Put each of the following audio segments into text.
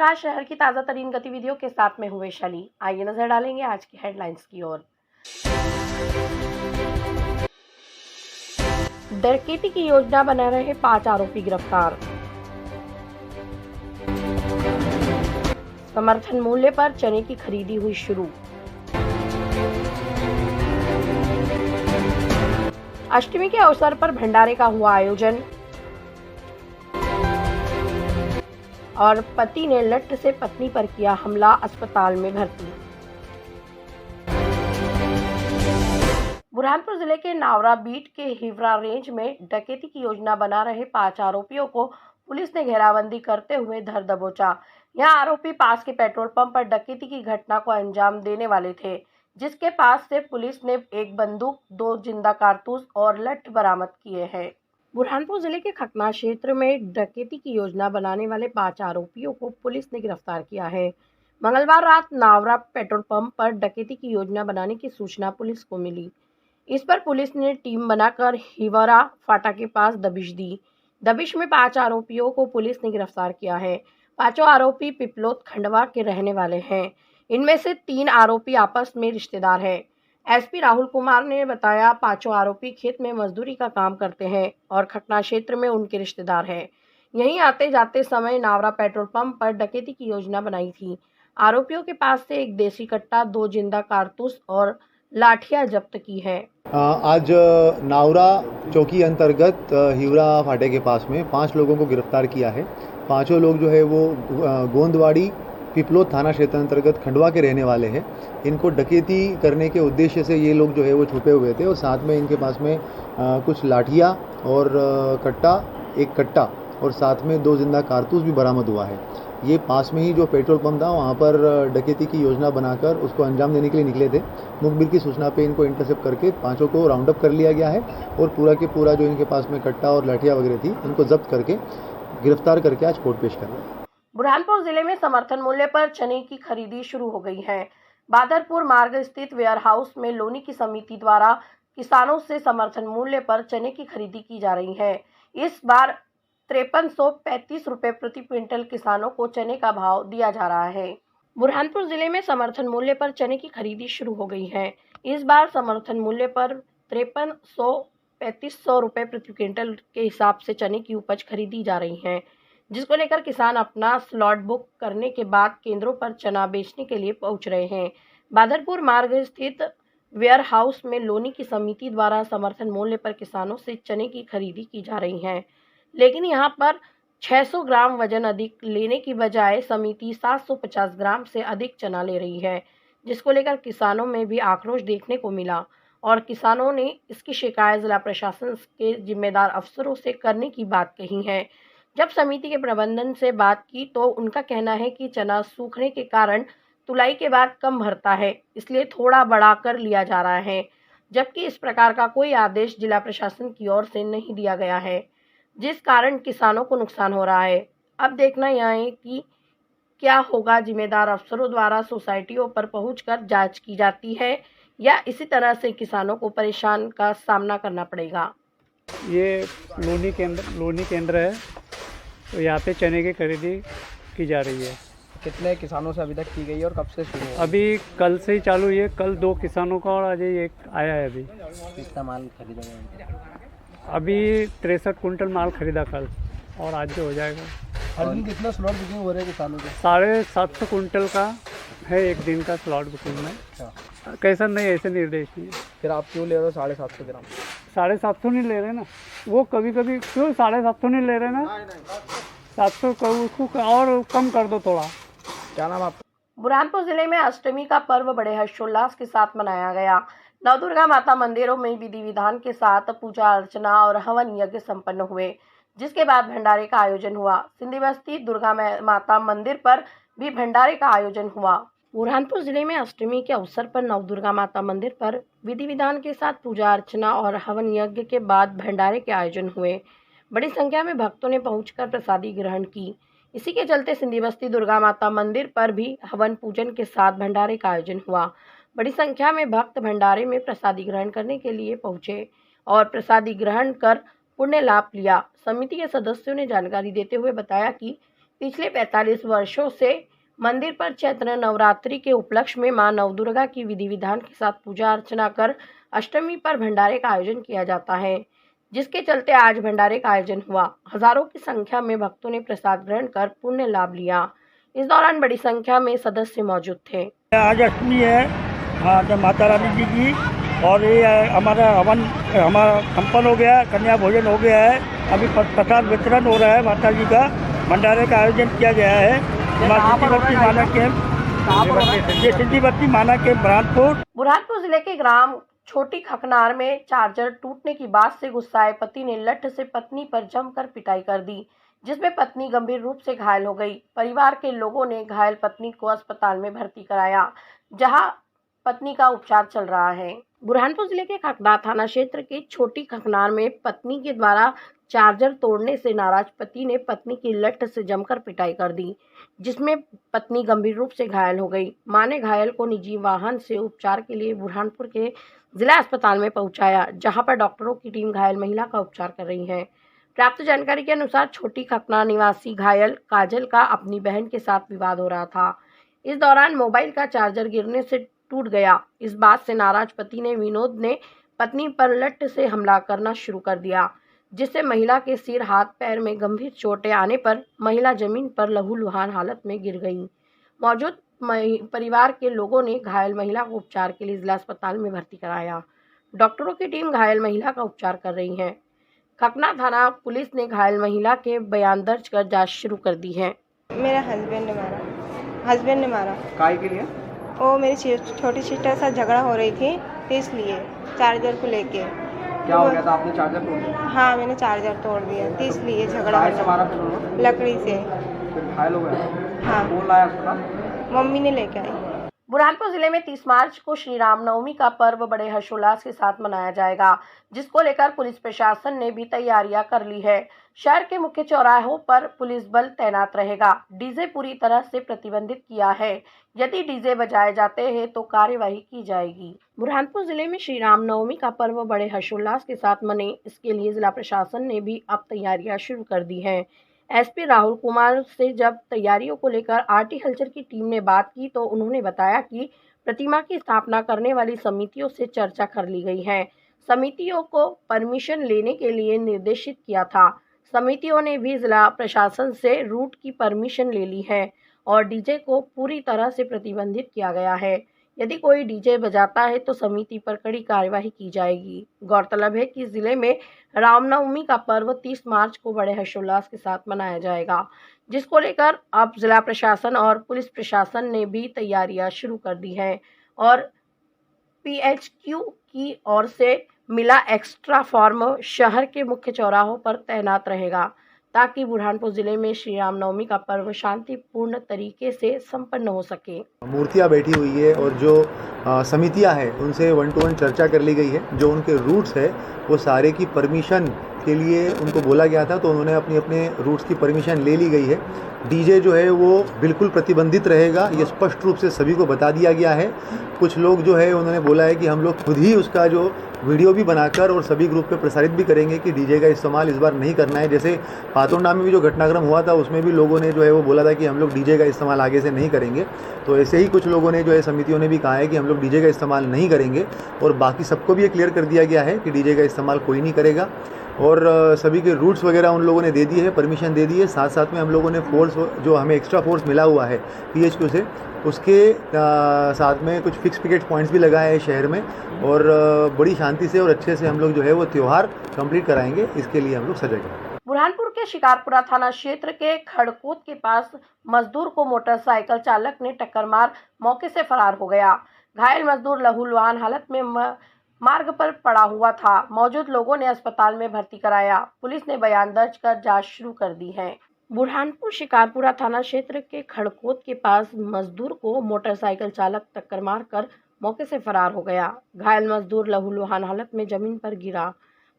नमस्कार। शहर की ताजा तरीन गतिविधियों के साथ में हुए वैशाली। आइए नजर डालेंगे आज की हेडलाइंस की ओर। डकैती की योजना बना रहे 5 आरोपी गिरफ्तार। समर्थन मूल्य पर चने की खरीदी हुई शुरू। अष्टमी के अवसर पर भंडारे का हुआ आयोजन और पति ने लठ से पत्नी पर किया हमला, अस्पताल में भर्ती। बुरहानपुर जिले के नावरा बीट के हिवरा रेंज में डकैती की योजना बना रहे 5 आरोपियों को पुलिस ने घेराबंदी करते हुए धर दबोचा। यह आरोपी पास के पेट्रोल पंप पर डकैती की घटना को अंजाम देने वाले थे, जिसके पास से पुलिस ने एक बंदूक, 2 जिंदा कारतूस और लठ बरामद किए हैं। बुरहानपुर जिले के खकना क्षेत्र में डकैती की योजना बनाने वाले 5 आरोपियों को पुलिस ने गिरफ्तार किया है। मंगलवार रात नावरा पेट्रोल पंप पर डकैती की योजना बनाने की सूचना पुलिस को मिली। इस पर पुलिस ने टीम बनाकर हिवरा फाटा के पास दबिश दी। दबिश में 5 आरोपियों को पुलिस ने गिरफ्तार किया है। पांचों आरोपी पिपलोद खंडवा के रहने वाले हैं। इनमें से 3 आरोपी आपस में रिश्तेदार हैं। एसपी राहुल कुमार ने बताया, 5 आरोपी खेत में मजदूरी का काम करते हैं और खकना क्षेत्र में उनके रिश्तेदार हैं। यहीं आते जाते समय नावरा पेट्रोल पंप पर डकैती की योजना बनाई थी। आरोपियों के पास से एक देसी कट्टा, 2 जिंदा कारतूस और लाठियां जब्त की है। आज नावरा चौकी अंतर्गत हिवरा फाटे के पास में 5 लोगों को गिरफ्तार किया है। पांचों लोग जो है वो गोंदवाड़ी पिपलोद थाना क्षेत्र अंतर्गत खंडवा के रहने वाले हैं। इनको डकैती करने के उद्देश्य से ये लोग जो है वो छुपे हुए थे और साथ में इनके पास में कुछ लाठियाँ और एक कट्टा और साथ में 2 जिंदा कारतूस भी बरामद हुआ है। ये पास में ही जो पेट्रोल पंप था वहाँ पर डकैती की योजना बनाकर उसको अंजाम देने के लिए निकले थे। मुखबिर की सूचना पे इनको इंटरसेप्ट करके 5 को राउंड अप कर लिया गया है और पूरा के पूरा जो इनके पास में कट्टा और लाठियाँ वगैरह थी उनको जब्त करके गिरफ्तार करके आज कोर्ट पेश कर रहे हैं। बुरहानपुर जिले में समर्थन मूल्य पर चने की खरीदी शुरू हो गई है। बादरपुर मार्ग स्थित वेयर हाउस में लोनी की समिति द्वारा किसानों से समर्थन मूल्य पर चने की खरीदी की जा रही है। इस बार 5335 रुपए प्रति क्विंटल किसानों को चने का भाव दिया जा रहा है। बुरहानपुर जिले में समर्थन मूल्य पर चने की खरीदी शुरू हो गई है। इस बार समर्थन मूल्य पर 5335 रुपए प्रति क्विंटल के हिसाब से चने की उपज खरीदी जा रही है, जिसको लेकर किसान अपना स्लॉट बुक करने के बाद केंद्रों पर चना बेचने के लिए पहुंच रहे हैं। बादरपुर मार्ग स्थित वेयर हाउस में लोनी की समिति द्वारा समर्थन मूल्य पर किसानों से चने की खरीदी की जा रही है, लेकिन यहां पर 600 ग्राम वजन अधिक लेने की बजाय समिति 750 ग्राम से अधिक चना ले रही है, जिसको लेकर किसानों में भी आक्रोश देखने को मिला और किसानों ने इसकी शिकायत जिला प्रशासन के जिम्मेदार अफसरों से करने की बात कही है। जब समिति के प्रबंधन से बात की तो उनका कहना है कि चना सूखने के कारण तुलाई के बाद कम भरता है, इसलिए थोड़ा बढ़ाकर लिया जा रहा है, जबकि इस प्रकार का कोई आदेश जिला प्रशासन की ओर से नहीं दिया गया है, जिस कारण किसानों को नुकसान हो रहा है। अब देखना यह है कि क्या होगा। जिम्मेदार अफसरों द्वारा सोसाइटियों पर पहुंचकर जांच की जाती है या इसी तरह से किसानों को परेशान का सामना करना पड़ेगा। ये लोनी केंद्र है, तो यहाँ पे चने की खरीदी की जा रही है। कितने किसानों से अभी तक की गई है और कब से शुरू हुआ? अभी कल से ही चालू हुई है। कल 2 किसानों का और आज एक आया है। अभी कितना माल खरीदा गया? अभी 63 कुंटल माल खरीदा कल और आज जो हो जाएगा। हर दिन कितना स्लॉट बुकिंग हो रहा है किसानों के? 750 कुंटल का है एक दिन का स्लॉट बुकिंग में। कैसा नहीं, ऐसे निर्देश नहीं है। फिर आप क्यों ले रहे हो 750 ग्राम? 750 नहीं ले रहे ना, वो कभी कभी क्यों 750 नहीं ले रहे ना, 700 का उसको और कम कर दो थोड़ा। क्या नाम आपका? बुरहानपुर जिले में अष्टमी का पर्व बड़े हर्षोल्लास के साथ मनाया गया। नवदुर्गा माता मंदिरों में विधि विधान के साथ पूजा अर्चना और हवन यज्ञ संपन्न हुए, जिसके बाद भंडारे का आयोजन हुआ। सिंधी बस्ती दुर्गा माता मंदिर पर भी भंडारे का आयोजन हुआ। बुरहानपुर जिले में अष्टमी के अवसर पर नवदुर्गा माता मंदिर पर विधि विधान के साथ पूजा अर्चना और हवन यज्ञ के बाद भंडारे के आयोजन हुए। बड़ी संख्या में भक्तों ने पहुंचकर प्रसादी ग्रहण की। इसी के चलते सिंधी बस्ती दुर्गा माता मंदिर पर भी हवन पूजन के साथ भंडारे का आयोजन हुआ। बड़ी संख्या में भक्त भंडारे में प्रसादी ग्रहण करने के लिए पहुंचे और प्रसादी ग्रहण कर पुण्य लाभ लिया। समिति के सदस्यों ने जानकारी देते हुए बताया कि पिछले 45 वर्षों से मंदिर पर चैत्र नवरात्रि के उपलक्ष्य में मां नवदुर्गा की विधि विधान के साथ पूजा अर्चना कर अष्टमी पर भंडारे का आयोजन किया जाता है, जिसके चलते आज भंडारे का आयोजन हुआ। हजारों की संख्या में भक्तों ने प्रसाद ग्रहण कर पुण्य लाभ लिया। इस दौरान बड़ी संख्या में सदस्य मौजूद थे। आज अष्टमी है, हाँ, तो माता रानी जी की, और ये हमारा हवन संपन्न हो गया, कन्या भोजन हो गया है। अभी प्रसाद वितरण हो रहा है, माता जी का भंडारे का आयोजन किया गया है। सिद्धिवती माना के बुरहानपुर जिले के ग्राम छोटी खकनार में चार्जर टूटने की बात से गुस्साए पति ने लठ से पत्नी पर जमकर पिटाई कर दी, जिसमें पत्नी गंभीर रूप से घायल हो गई। परिवार के लोगों ने घायल पत्नी को अस्पताल में भर्ती कराया, जहां पत्नी का उपचार चल रहा है। बुरहानपुर जिले के खकनार थाना क्षेत्र के छोटी खकनार में पत्नी के द्वारा चार्जर तोड़ने से नाराज पति ने पत्नी की लठ से जमकर पिटाई कर दी, जिसमें पत्नी गंभीर रूप से घायल हो गई। मां ने घायल को निजी वाहन से उपचार के लिए बुरहानपुर के जिला अस्पताल में पहुंचाया, जहां पर डॉक्टरों की टीम घायल महिला का उपचार कर रही है। प्राप्त जानकारी के अनुसार छोटी खकनार निवासी घायल काजल का अपनी बहन के साथ विवाद हो रहा था। इस दौरान मोबाइल का चार्जर गिरने से टूट गया। इस बात से नाराज पति ने विनोद ने पत्नी पर लठ से हमला करना शुरू कर दिया, जिससे महिला के सिर, हाथ, पैर में गंभीर चोटें आने पर महिला जमीन पर लहूलुहान हालत में गिर गई। मौजूद परिवार के लोगों ने घायल महिला को उपचार के लिए जिला अस्पताल में भर्ती कराया। डॉक्टरों की टीम घायल महिला का उपचार कर रही है। खकना थाना पुलिस ने घायल महिला के बयान दर्ज कर जांच शुरू कर दी है। मेरा हस्बैंड ने मारा। काय के लिए? वो मेरी छोटी सिस्टर से झगड़ा हो रही थी, तो इसलिए चार्जर को लेके। क्या हो गया था? आपने चार्जर तोड़ दिया? हाँ, मैंने चार्जर तोड़ दिया, तो इसलिए झगड़ा काय से मारा? लकड़ी से। फिर घायल हो गया? हाँ। कौन लाया अस्पताल? मम्मी ने लेके आई। बुरहानपुर जिले में 30 मार्च को श्री रामनवमी का पर्व बड़े हर्षोल्लास के साथ मनाया जाएगा, जिसको लेकर पुलिस प्रशासन ने भी तैयारियां कर ली है। शहर के मुख्य चौराहों पर पुलिस बल तैनात रहेगा। डीजे पूरी तरह से प्रतिबंधित किया है। यदि डीजे बजाए जाते हैं तो कार्यवाही की जाएगी। बुरहानपुर जिले में श्री रामनवमी का पर्व बड़े हर्षोल्लास के साथ मने, इसके लिए जिला प्रशासन ने भी अब तैयारियां शुरू कर दी है। एसपी राहुल कुमार से जब तैयारियों को लेकर आर्टिकल्चर की टीम ने बात की तो उन्होंने बताया कि प्रतिमा की स्थापना करने वाली समितियों से चर्चा कर ली गई है। समितियों को परमिशन लेने के लिए निर्देशित किया था। समितियों ने भी जिला प्रशासन से रूट की परमिशन ले ली है और डीजे को पूरी तरह से प्रतिबंधित किया गया है। यदि कोई डीजे बजाता है तो समिति पर कड़ी कार्यवाही की जाएगी। गौरतलब है कि जिले में रामनवमी का पर्व 30 मार्च को बड़े हर्षोल्लास के साथ मनाया जाएगा, जिसको लेकर अब जिला प्रशासन और पुलिस प्रशासन ने भी तैयारियां शुरू कर दी हैं और PHQ की ओर से मिला एक्स्ट्रा फॉर्म शहर के मुख्य चौराहों पर तैनात रहेगा, ताकि बुरहानपुर जिले में श्री रामनवमी का पर्व शांतिपूर्ण तरीके से संपन्न हो सके। मूर्तियाँ बैठी हुई है और जो समितियाँ हैं उनसे 1 to 1 चर्चा कर ली गई है। जो उनके रूट्स है वो सारे की परमिशन के लिए उनको बोला गया था, तो उन्होंने अपने रूट्स की परमिशन ले ली गई है। डीजे जो है वो बिल्कुल प्रतिबंधित रहेगा, ये स्पष्ट रूप से सभी को बता दिया गया है। कुछ लोग जो है उन्होंने बोला है कि हम लोग खुद ही उसका जो वीडियो भी बनाकर और सभी ग्रुप पे प्रसारित भी करेंगे कि डीजे का इस्तेमाल इस बार नहीं करना है। जैसे पातोंडा में भी जो घटनाक्रम हुआ था उसमें भी लोगों ने जो है वो बोला था कि हम लोग डीजे का इस्तेमाल आगे से नहीं करेंगे। तो ऐसे ही कुछ लोगों ने जो है समितियों ने भी कहा है कि हम लोग डीजे का इस्तेमाल नहीं करेंगे और बाकी सबको भी ये क्लियर कर दिया गया है कि डीजे का इस्तेमाल कोई नहीं करेगा। और सभी के रूट्स वगैरह उन लोगों ने दे दिए है, परमिशन दे दी है। साथ साथ में हम लोगों ने फोर्स जो हमें एक्स्ट्रा फोर्स मिला हुआ है PHQ से, उसके साथ में कुछ फिक्स पिकेट पॉइंट्स भी लगाए हैं शहर में और बड़ी शांति से और अच्छे से हम लोग जो है वो त्यौहार कंप्लीट कराएंगे। इसके लिए हम लोग सजग हैं। बुरहानपुर के शिकारपुरा थाना क्षेत्र के खड़कोत के पास मजदूर को मोटरसाइकिल चालक ने टक्कर मार मौके से फरार हो गया। घायल मजदूर लहूलुहान हालत में मार्ग पर पड़ा हुआ था। मौजूद लोगों ने अस्पताल में भर्ती कराया। पुलिस ने बयान दर्ज कर जांच शुरू कर दी है। बुरहानपुर शिकारपुरा थाना क्षेत्र के खड़कोत के पास मजदूर को मोटरसाइकिल चालक टक्कर मारकर मौके से फरार हो गया। घायल मजदूर लहूलुहान हालत में जमीन पर गिरा।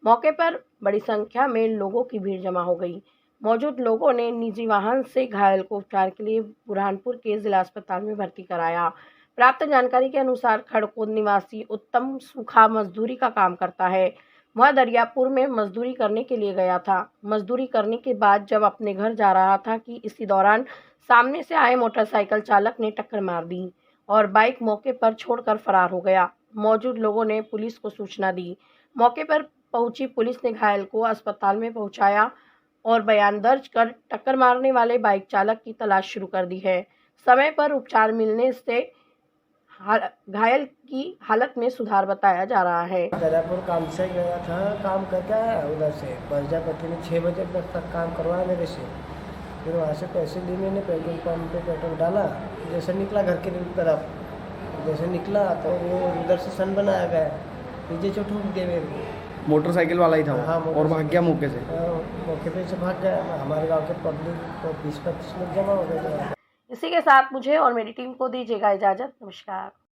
मौके पर बड़ी संख्या में लोगों की भीड़ जमा हो गई। मौजूद लोगों ने निजी वाहन से घायल को उपचार के लिए बुरहानपुर के जिला अस्पताल में भर्ती कराया। प्राप्त जानकारी के अनुसार खड़कोत निवासी उत्तम सूखा मजदूरी का काम करता है। वह दरियापुर में मजदूरी करने के लिए गया था। मजदूरी करने के बाद जब अपने घर जा रहा था कि इसी दौरान सामने से आए मोटरसाइकिल चालक ने टक्कर मार दी और बाइक मौके पर छोड़कर फरार हो गया। मौजूद लोगों ने पुलिस को सूचना दी। मौके पर पहुंची पुलिस ने घायल को अस्पताल में पहुंचाया और बयान दर्ज कर टक्कर मारने वाले बाइक चालक की तलाश शुरू कर दी है। समय पर उपचार मिलने से घायल की हालत में सुधार बताया जा रहा है। दरियापुर काम से गया था, काम करके आया उधर से बरजापट्टी में 6 बजे तक काम करवाया मेरे से। फिर वहाँ से पैसे लिए मैंने, पेट्रोल पंप पे पेट्रोल डाला। जैसे निकला घर की तरफ, जैसे निकला तो वो उधर से सन बनाया गया, पीछे से ठोक दिया मेरे को। मोटरसाइकिल वाला ही था वो? हाँ, और भाग गया मौके से? मौके पे से भाग गया। हमारे गाँव के पब्लिक को 20-25 लोग जमा हो गए थे। इसी के साथ मुझे और मेरी टीम को दीजिएगा इजाज़त। नमस्कार।